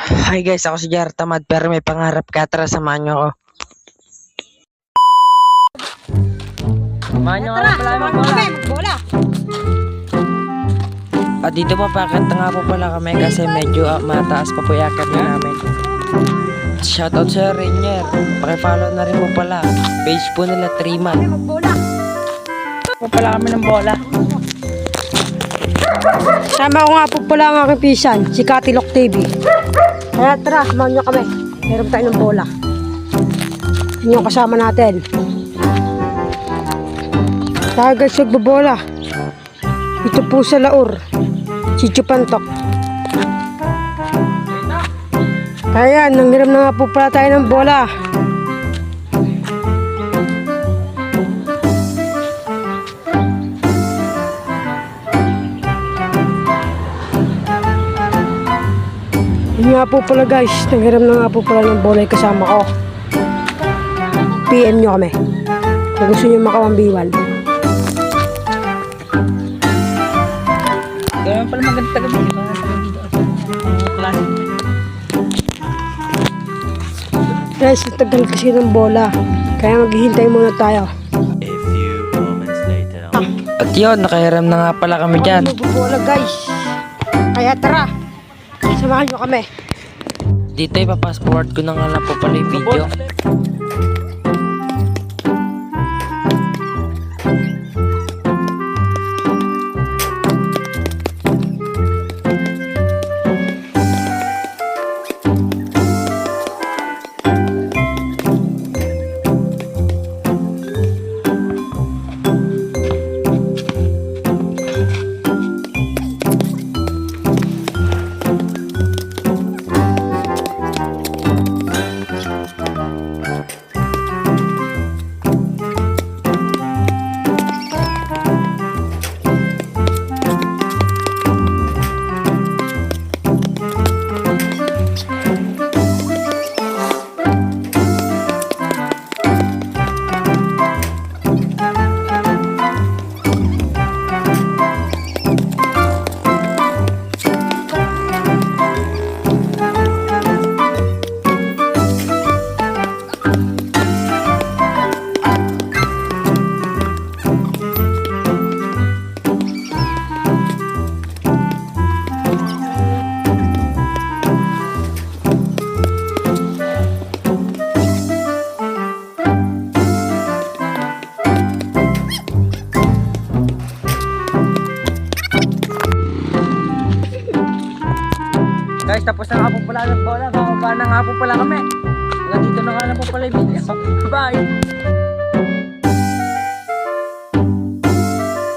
Hi guys, ako si Jar Tamad pero may pangarap ka. Tara, samahan nyo ako. Samahan nyo ako pala Bola. At dito po, pakanta nga po pala kami kasi medyo mataas pa po yung akit na namin. Shoutout sa Rainier. Pakifollow na rin po pala. Page po nila 3 man. Bola. Po pala kami ng bola. Sama ko nga po pala ang aking pisan, si Katilok TV. Kaya tara, samahan nyo kami. Meron tayo ng bola. Yun yung kasama natin. Tayo guys, nagbabola. Ito po sa Laur. Si Chupantok. Kaya nanghiram na nga po pala tayo ng bola. Yun nga po pala guys, nanghiram na nga po pala ng bola yung kasama ko. PM nyo kami kung gusto nyo maka 1v1. Kaya pala maganda gabi. Guys, tagal kasi ng bola. Kaya maghihintay muna tayo. A few moments later. At yun, nakahiram na nga pala kami dyan. Magbobola guys. Kaya tara, samahan nyo kami. Dito ipapassport ko na nga lang po pala yung video. Guys, tapos na nga po pala ng bola. Bababa na nga po pala kami. Hanggang dito na nga lang po pala yung video. Bye!